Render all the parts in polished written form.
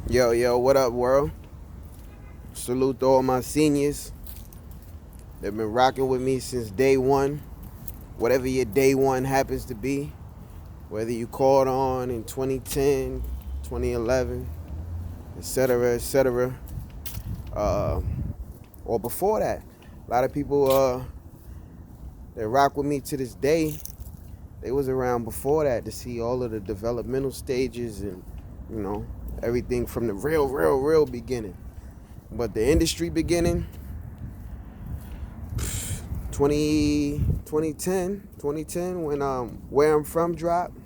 Yo, what up, world? Salute to all my seniors. They've been rocking with me since day one. Whatever your day one happens to be, whether you called on in 2010, 2011, etc., etc., or before that. A lot of people that rock with me to this day, they was around before that to see all of the developmental stages and, you know, everything from the real beginning. But the industry beginning, 2010 when Where I'm From dropped,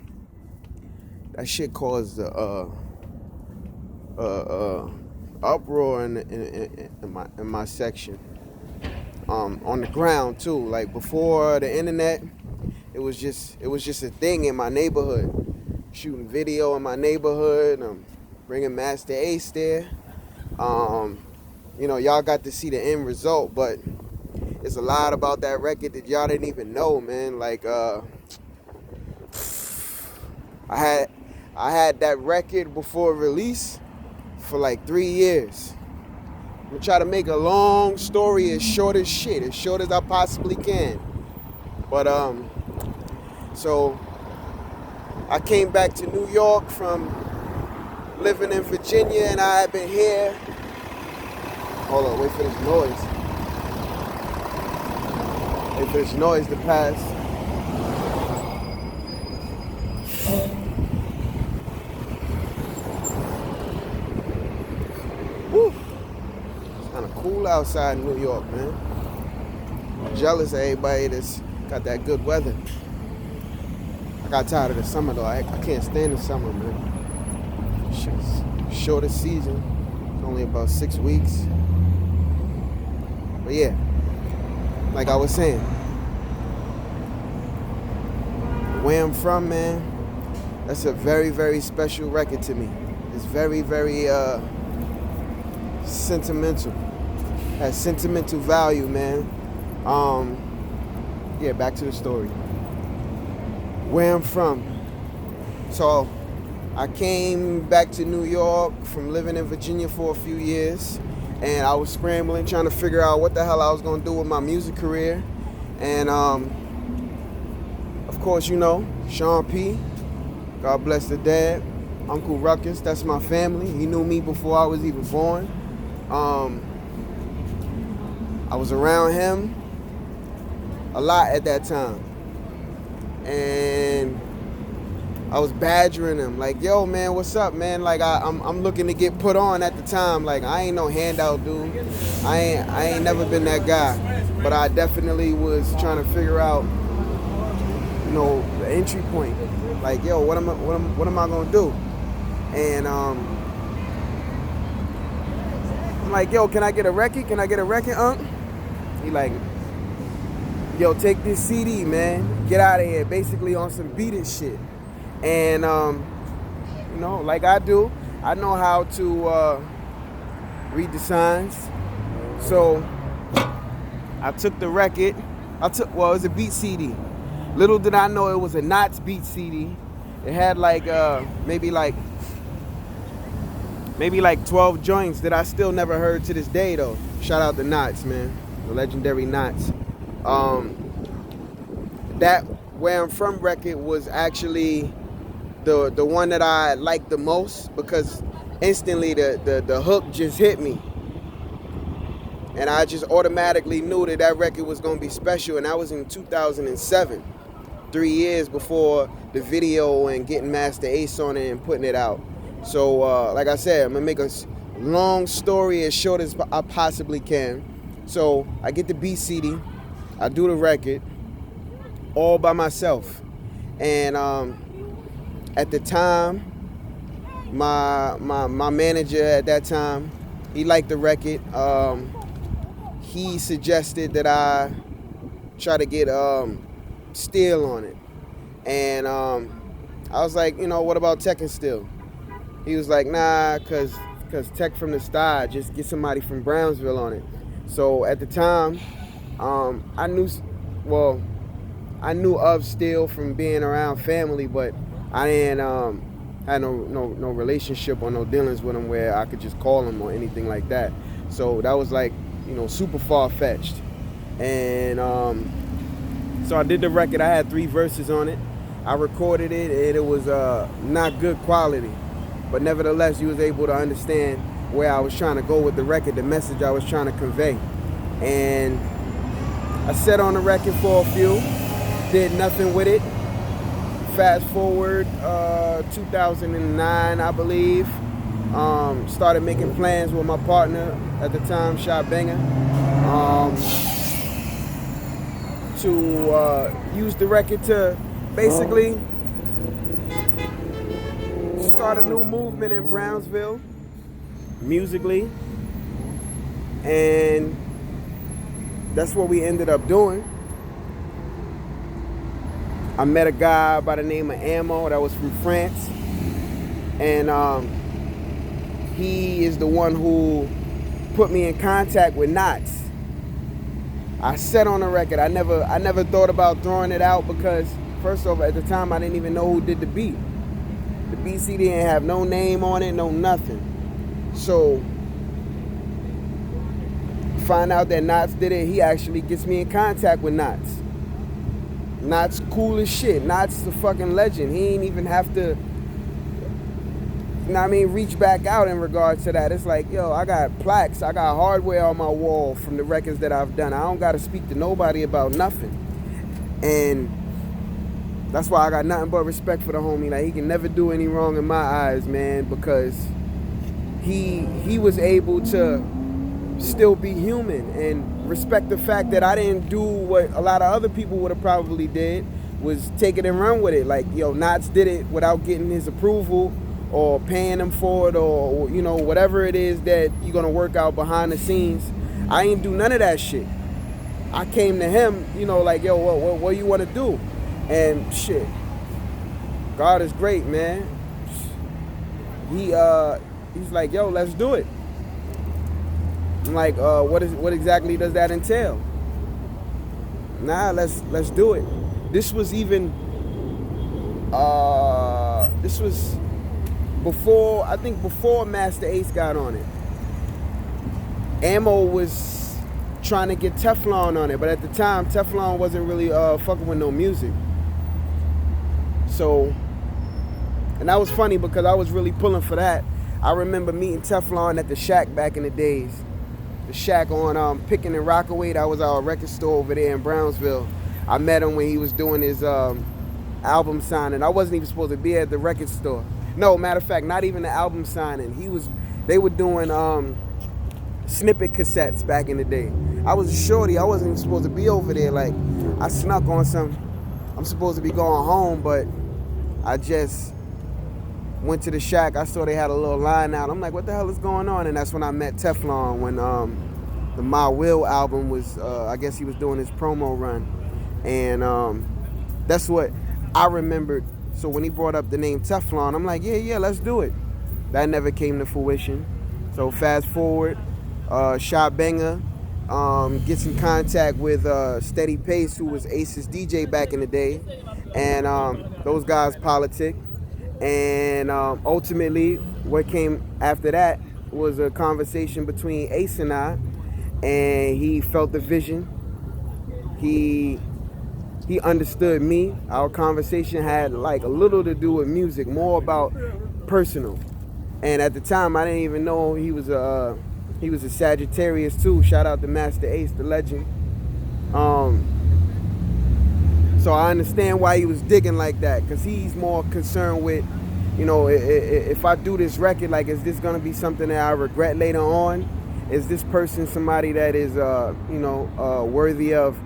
that shit caused uproar in my section. On the ground too, like before the internet, it was just a thing in my neighborhood. Shooting video in my neighborhood, bringing Master Ace there. Y'all got to see the end result, but it's a lot about that record that y'all didn't even know, man. Like, I had that record before release for like 3 years. I'm gonna try to make a long story as short as I possibly can. But so I came back to New York from living in Virginia, and I had been here. Hold on, wait for this noise. Wait for this noise to pass. Woo! It's kind of cool outside in New York, man. I'm jealous of everybody that's got that good weather. I got tired of the summer though. I can't stand the summer, man. Shit's shortest season. It's only about 6 weeks. But yeah, like I was saying, Where I'm From, man, that's a very, very special record to me. It's very, very sentimental. Has sentimental value, man. Yeah, back to the story. Where I'm from. So I came back to New York from living in Virginia for a few years, and I was scrambling, trying to figure out what the hell I was gonna do with my music career. And of course, you know, Sean P, God bless the dad, Uncle Ruckus, that's my family. He knew me before I was even born. I was around him a lot at that time, and I was badgering him, like, yo, man, what's up, man? Like, I'm looking to get put on at the time. Like, I ain't no handout dude. I ain't never been that guy. But I definitely was trying to figure out, you know, the entry point. Like, yo, what am I gonna do? And I'm like, yo, can I get a record? Can I get a record, Unc? He like, yo, take this CD, man. Get out of here. Basically on some beat it shit. And, you know, like I do, I know how to read the signs. So I took the record. It was a beat CD. Little did I know it was a Knots beat CD. It had like maybe like 12 joints that I still never heard to this day though. Shout out to Knots, man. The legendary Knots. That Where I'm From record was actually the one that I liked the most, because instantly the hook just hit me. And I just automatically knew that record was going to be special. And that was in 2007, 3 years before the video and getting Master Ace on it and putting it out. So like I said, I'm going to make a long story as short as I possibly can. So I get the beat CD, I do the record all by myself. And at the time, my manager at that time, he liked the record. He suggested that I try to get Steel on it. And I was like, you know, what about Tech and Steel? He was like, nah, cause Tech from the Star, just get somebody from Brownsville on it. So at the time, I knew of Steel from being around family, but I didn't had no relationship or no dealings with him where I could just call him or anything like that. So that was like, super far-fetched. And so I did the record. I had 3 verses on it. I recorded it, and it was not good quality. But nevertheless, you was able to understand where I was trying to go with the record, the message I was trying to convey. And I sat on the record for a few, did nothing with it. Fast forward 2009, I believe. Started making plans with my partner at the time, Shot Banger, to use the record to basically start a new movement in Brownsville, musically. And that's what we ended up doing. I met a guy by the name of Ammo that was from France. And he is the one who put me in contact with Knots. I said on the record, I never thought about throwing it out because, first off, at the time I didn't even know who did the beat. The BC didn't have no name on it, no nothing. So, find out that Knots did it, he actually gets me in contact with Knots. Knots cool as shit. Knots the fucking legend. He ain't even have to, reach back out in regards to that. It's like, yo, I got plaques, I got hardware on my wall from the records that I've done. I don't got to speak to nobody about nothing. And that's why I got nothing but respect for the homie. Like, he can never do any wrong in my eyes, man, because he was able to still be human and respect the fact that I didn't do what a lot of other people would have probably did, was take it and run with it. Like, yo, Knots did it without getting his approval or paying him for it, or whatever it is that you're gonna work out behind the scenes. I ain't do none of that shit. I came to him, like, yo, what you want to do? And shit, God is great, man. He's like, yo, let's do it. I'm like, what exactly does that entail? Nah, let's do it. This was before Master Ace got on it. Ammo was trying to get Teflon on it, but at the time Teflon wasn't really fucking with no music. So, and that was funny because I was really pulling for that. I remember meeting Teflon at the Shack back in the days. The Shack on Pickin' and Rockaway. That was our record store over there in Brownsville. I met him when he was doing his album signing. I wasn't even supposed to be at the record store. No, matter of fact, not even the album signing. They were doing snippet cassettes back in the day. I was a shorty. I wasn't even supposed to be over there. Like, I snuck on some. I'm supposed to be going home, but I just went to the Shack. I saw they had a little line out. I'm like, what the hell is going on? And that's when I met Teflon, when the My Will album was, I guess he was doing his promo run. And that's what I remembered. So when he brought up the name Teflon, I'm like, yeah, let's do it. That never came to fruition. So fast forward, Shot Banger gets in contact with Steady Pace, who was Ace's DJ back in the day. And those guys politic. And ultimately, what came after that was a conversation between Ace and I, and he felt the vision. He understood me. Our conversation had like a little to do with music, more about personal. And at the time, I didn't even know he was a Sagittarius too. Shout out to Master Ace, the legend. So I understand why he was digging like that, because he's more concerned with, if I do this record, like, is this going to be something that I regret later on? Is this person somebody that is, worthy of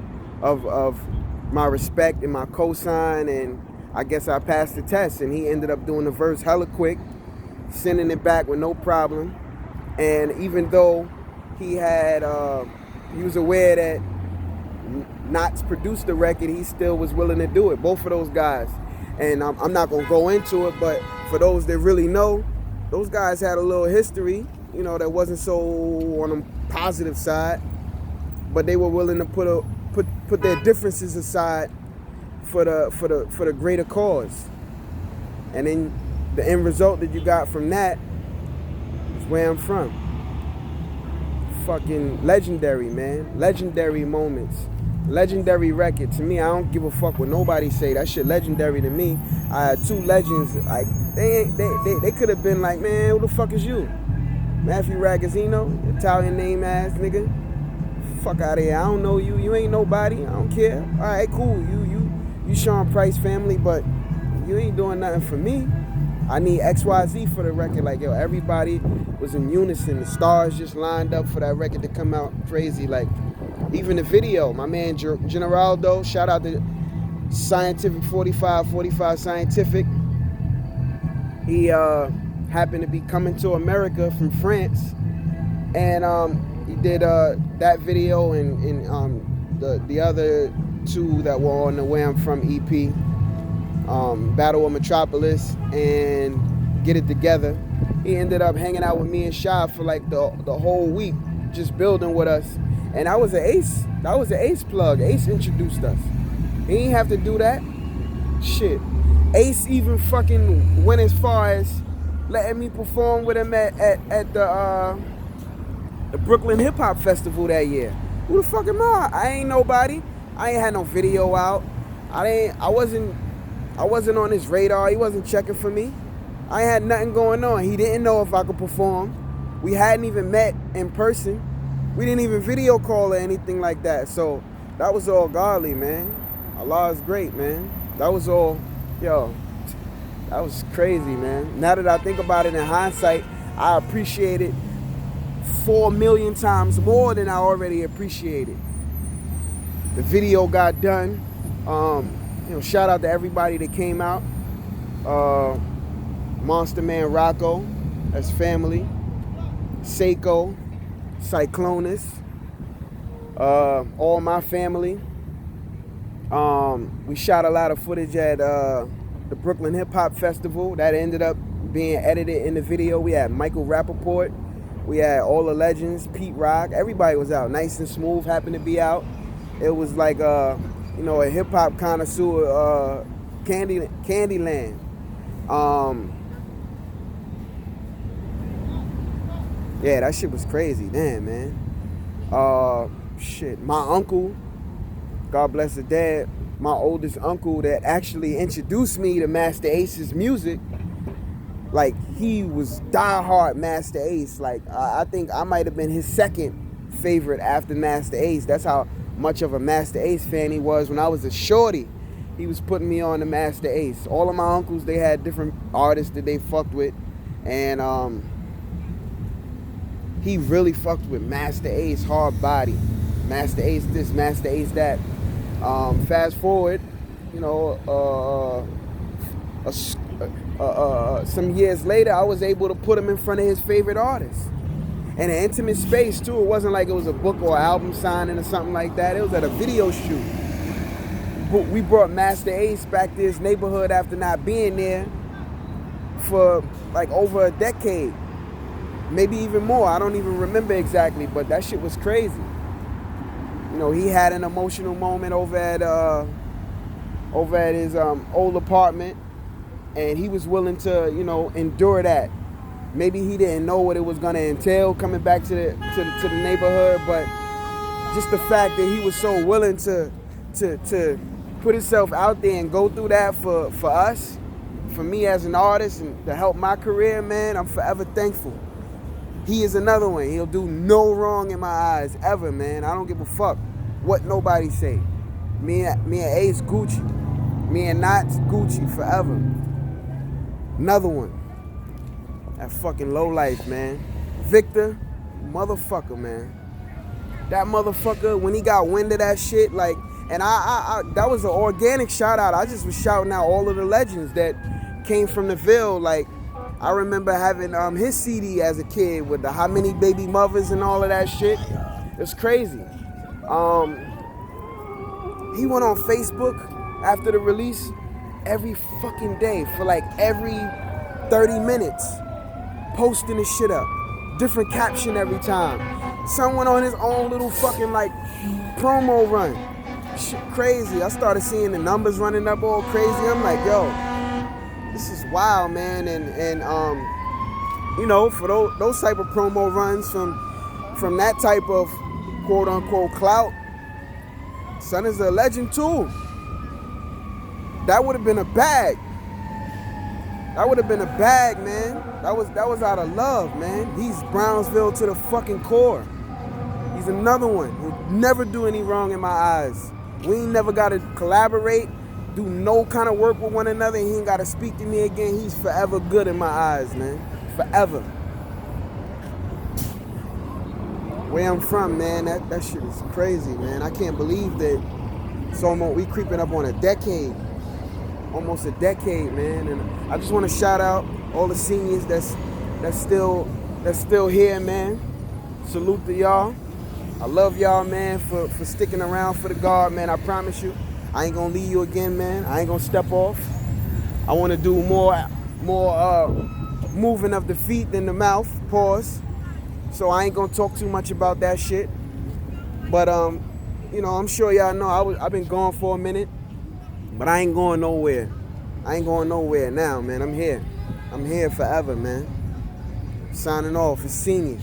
my respect and my cosign? And I guess I passed the test, and he ended up doing the verse hella quick, sending it back with no problem. And even though he was aware that Knots produced the record, he still was willing to do it. Both of those guys. And I'm not going to go into it, but for those that really know, those guys had a little history, that wasn't so on the positive side, but they were willing to put their differences aside for the greater cause. And then the end result that you got from that is where I'm from. Fucking legendary, man. Legendary moments. Legendary record. To me, I don't give a fuck what nobody say. That shit legendary to me. I had two legends. Like they could have been like, man, who the fuck is you? Maffew Ragazino, Italian name ass nigga. Fuck out of here. I don't know you. You ain't nobody. I don't care. All right, cool. You Sean Price family, but you ain't doing nothing for me. I need XYZ for the record. Like, yo, everybody was in unison. The stars just lined up for that record to come out crazy. Like, even the video, my man Generaldo, shout out to Scientific 45 Scientific. He happened to be coming to America from France, and he did that video and the other two that were on the Where I'm From EP, Battle of Metropolis and Get It Together. He ended up hanging out with me and Shy for like the whole week, just building with us. And that was an ace. That was an Ace plug. Ace introduced us. He didn't have to do that. Shit. Ace even fucking went as far as letting me perform with him at the Brooklyn Hip Hop Festival that year. Who the fuck am I? I ain't nobody. I ain't had no video out. I wasn't on his radar. He wasn't checking for me. I ain't had nothing going on. He didn't know if I could perform. We hadn't even met in person. We didn't even video call or anything like that. So that was all godly, man. Allah is great, man. That was all, yo, that was crazy, man. Now that I think about it in hindsight, I appreciate it 4 million times more than I already appreciated. The video got done. Shout out to everybody that came out. Monster Man Rocco, that's family. Seiko, Cyclonus, all my family. We shot a lot of footage at the Brooklyn Hip Hop Festival that ended up being edited in the video. We had Michael Rappaport, we had all the legends, Pete Rock, everybody was out. Nice and Smooth happened to be out. It was like a hip hop connoisseur, Candyland. Yeah, that shit was crazy. Damn, man. Shit. My uncle, God bless the dad, my oldest uncle that actually introduced me to Master Ace's music, like, he was diehard Master Ace. Like, I think I might have been his second favorite after Master Ace. That's how much of a Master Ace fan he was. When I was a shorty, he was putting me on to Master Ace. All of my uncles, they had different artists that they fucked with. And, he really fucked with Master Ace, hard body. Master Ace this, Master Ace that. Fast forward, some years later, I was able to put him in front of his favorite artists. In an intimate space, too. It wasn't like it was a book or album signing or something like that. It was at a video shoot. We brought Master Ace back to his neighborhood after not being there for like over a decade. Maybe even more. I don't even remember exactly, but that shit was crazy. He had an emotional moment over at his old apartment, and he was willing to, endure that. Maybe he didn't know what it was gonna entail coming back to the neighborhood, but just the fact that he was so willing to put himself out there and go through that for us, for me as an artist, and to help my career, man, I'm forever thankful. He is another one. He'll do no wrong in my eyes, ever, man. I don't give a fuck what nobody say. Me and Ace Gucci. Me and Knots Gucci forever. Another one. That fucking lowlife, man. Victor, motherfucker, man. That motherfucker, when he got wind of that shit, like, and I that was an organic shout out. I just was shouting out all of the legends that came from the Ville, like, I remember having his CD as a kid with the How Many Baby Mothers and all of that shit. It's crazy. He went on Facebook after the release every fucking day for like every 30 minutes, posting his shit up. Different caption every time. Someone on his own little fucking like promo run. Shit crazy. I started seeing the numbers running up all crazy. I'm like, yo, this is wild, man. And you know, for those type of promo runs from that type of quote unquote clout, son is a legend too. That would have been a bag. That would have been a bag, man. That was out of love, man. He's Brownsville to the fucking core. He's another one who never do any wrong in my eyes. We ain't never got to collaborate, do no kind of work with one another, and he ain't got to speak to me again. He's forever good in my eyes, man. Forever. Where I'm from, man, that shit is crazy, man. I can't believe that we creeping up on a decade. Almost a decade, man. And I just want to shout out all the seniors that's still here, man. Salute to y'all. I love y'all, man, for sticking around for the guard, man. I promise you, I ain't gonna leave you again, man. I ain't gonna step off. I want to do more moving of the feet than the mouth. Pause. So I ain't gonna talk too much about that shit. But you know, I'm sure y'all know I've been gone for a minute, but I ain't going nowhere. I ain't going nowhere now, man. I'm here. I'm here forever, man. Signing off. It's Senior.